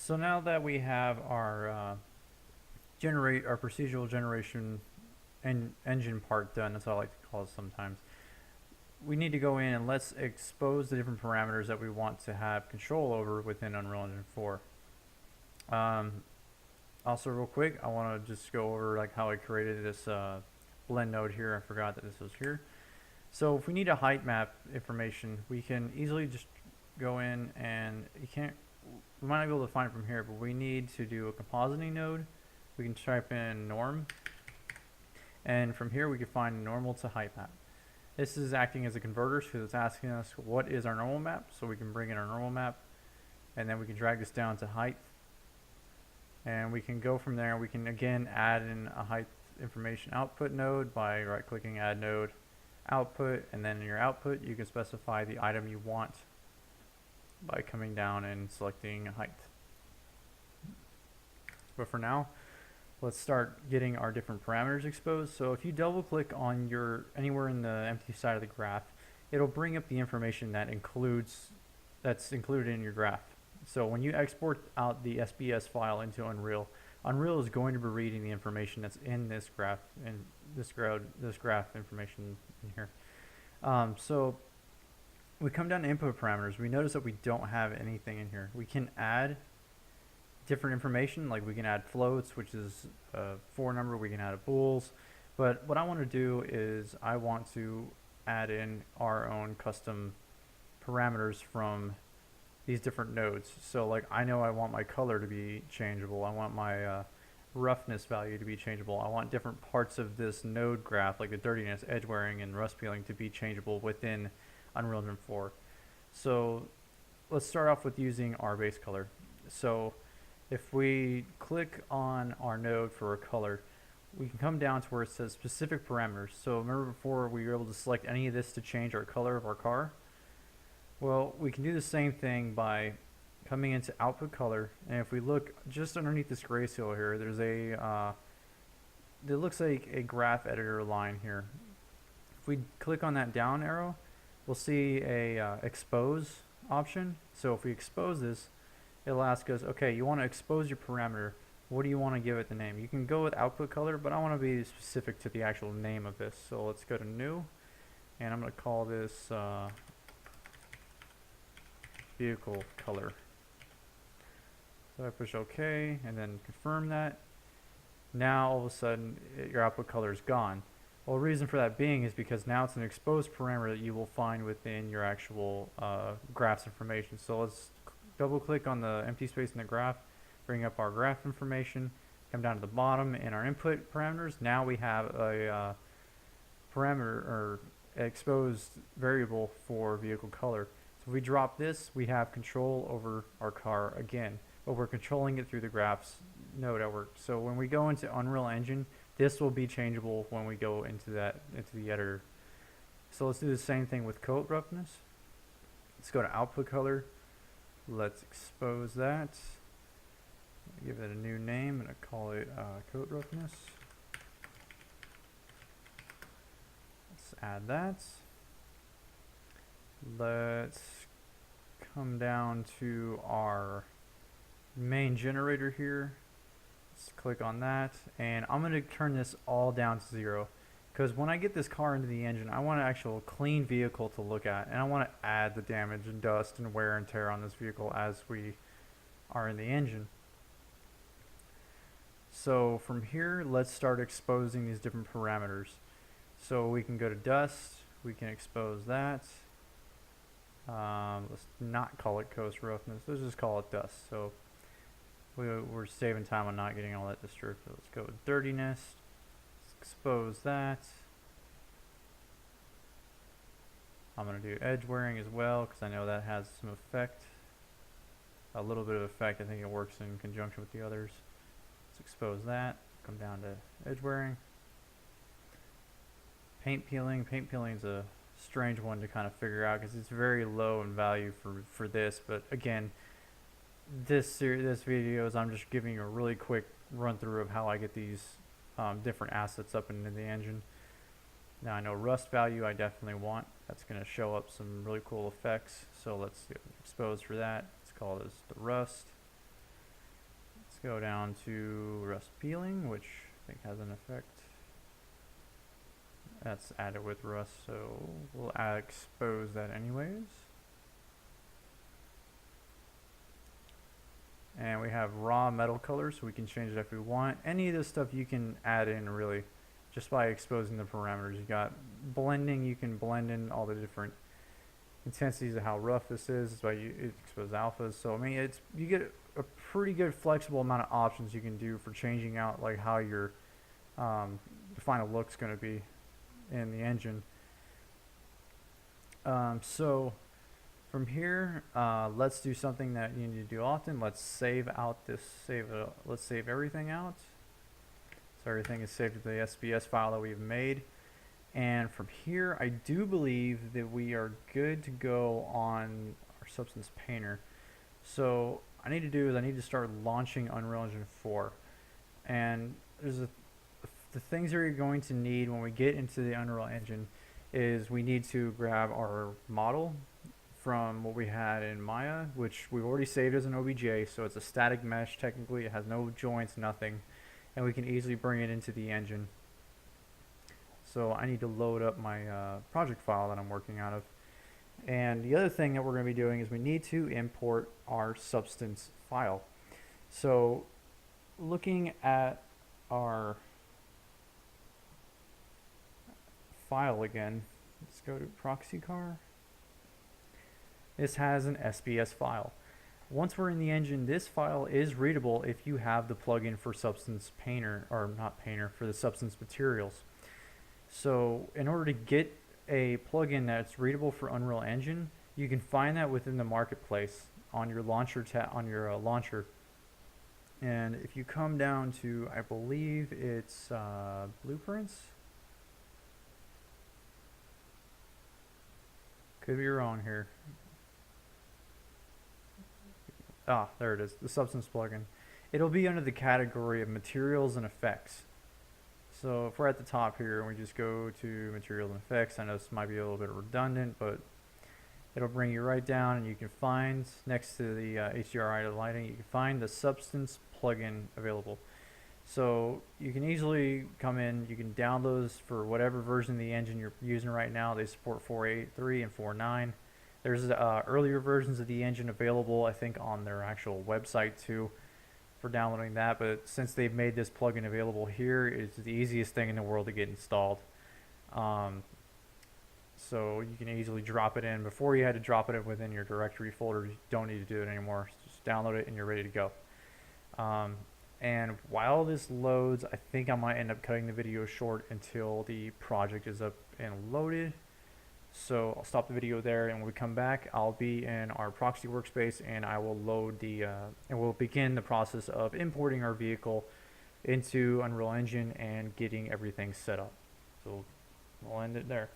So now that we have our our procedural generation engine part done, that's what I like to call it sometimes, we need to go in and let's expose the different parameters that we want to have control over within Unreal Engine 4. Also, real quick, I want to just go over like how I created this blend node here. I forgot that this was here. So if we need a height map information, we can easily just go in and we might not be able to find it from here, but we need to do a compositing node. We can type in norm, and from here we can find normal to height map. This is acting as a converter, so it's asking us what is our normal map, so we can bring in our normal map, and then we can drag this down to height, and we can go from there. We can again add in a height information output node by right clicking add node output, and then in your output you can specify the item you want by coming down and selecting height. But for now, let's start getting our different parameters exposed. So if you double click on anywhere in the empty side of the graph, it'll bring up the information that's included in your graph. So when you export out the SBS file into Unreal, Unreal is going to be reading the information that's in this graph and this graph information in here. So we come down to input parameters. We notice that we don't have anything in here. We can add different information, like we can add floats, which is a for number. We can add a bools. But what I want to do is I want to add in our own custom parameters from these different nodes. So like I know I want my color to be changeable. I want my roughness value to be changeable. I want different parts of this node graph, like the dirtiness, edge wearing, and rust peeling, to be changeable within Unreal Engine 4. So let's start off with using our base color. So if we click on our node for a color, we can come down to where it says specific parameters. So remember before we were able to select any of this to change our color of our car? Well, we can do the same thing by coming into output color, and if we look just underneath this grayscale here, there's it looks like a graph editor line here. If we click on that down arrow, we'll see a expose option. So if we expose this, it'll ask us, okay, you want to expose your parameter. What do you want to give it the name? You can go with output color, but I want to be specific to the actual name of this. So let's go to new, and I'm going to call this vehicle color. So I push OK and then confirm that. Now all of a sudden your output color is gone. Well, the reason for that being is because now it's an exposed parameter that you will find within your actual graph's information. So let's double click on the empty space in the graph, bring up our graph information, come down to the bottom in our input parameters. Now we have a parameter or exposed variable for vehicle color. So if we drop this, we have control over our car again, but we're controlling it through the graphs node at work. So when we go into Unreal Engine, this will be changeable when we go into the editor. So let's do the same thing with coat roughness. Let's go to output color. Let's expose that. Give it a new name and I call it coat roughness. Let's add that. Let's come down to our main generator here. Let's click on that, and I'm going to turn this all down to 0, because when I get this car into the engine, I want an actual clean vehicle to look at, and I want to add the damage and dust and wear and tear on this vehicle as we are in the engine. So from here, let's start exposing these different parameters. So we can go to dust, we can expose that. Let's not call it coast roughness, let's just call it dust. So we're saving time on not getting all that disturbed. So let's go with dirtiness, let's expose that. I'm going to do edge wearing as well, because I know that has some effect, a little bit of effect. I think it works in conjunction with the others. Let's expose that, come down to edge wearing. Paint peeling is a strange one to kind of figure out, because it's very low in value for this, but again, this video is I'm just giving you a really quick run through of how I get these different assets up into the engine. Now I know rust value I definitely want. That's going to show up some really cool effects, so let's expose for that. Let's call this the rust. go down to rust peeling, which I think has an effect. That's added with rust, so we'll expose that anyways. And we have raw metal color, so we can change it if we want. Any of this stuff you can add in really just by exposing the parameters. You got blending, you can blend in all the different intensities of how rough this is. That's why you expose alphas. So I mean, you get a pretty good flexible amount of options you can do for changing out like how your the final look's going to be in the engine. So from here, let's do something that you need to do often. Let's save out this let's save everything out. So everything is saved to the SBS file that we've made. And from here, I do believe that we are good to go on our Substance Painter. So I need to start launching Unreal Engine 4. And there's the things that you're going to need when we get into the Unreal Engine is we need to grab our model from what we had in Maya, which we've already saved as an OBJ, so it's a static mesh technically. It has no joints, nothing, and we can easily bring it into the engine. So I need to load up my project file that I'm working out of. And the other thing that we're going to be doing is we need to import our substance file. So looking at our file again, let's go to PROXY car. This has an SBS file. Once we're in the engine, this file is readable if you have the plugin for Substance Painter, or not Painter, for the Substance Materials. So in order to get a plugin that's readable for Unreal Engine, you can find that within the marketplace on your launcher launcher. And if you come down to, I believe it's blueprints. Could be wrong here. Ah, there it is, the Substance plugin. It'll be under the category of Materials and Effects. So if we're at the top here and we just go to Materials and Effects, I know this might be a little bit redundant, but it'll bring you right down and you can find, next to the HDRI lighting, you can find the Substance plugin available. So you can easily come in, you can download those for whatever version of the engine you're using right now. They support 4.8.3 and 4.9. There's earlier versions of the engine available, I think, on their actual website too, for downloading that. But since they've made this plugin available here, it's the easiest thing in the world to get installed. So you can easily drop it in. Before you had to drop it within your directory folder. You don't need to do it anymore. Just download it and you're ready to go. And while this loads, I think I might end up cutting the video short until the project is up and loaded. So I'll stop the video there, and when we come back, I'll be in our PROXY workspace, and I will load and we'll begin the process of importing our vehicle into Unreal Engine and getting everything set up. So we'll end it there.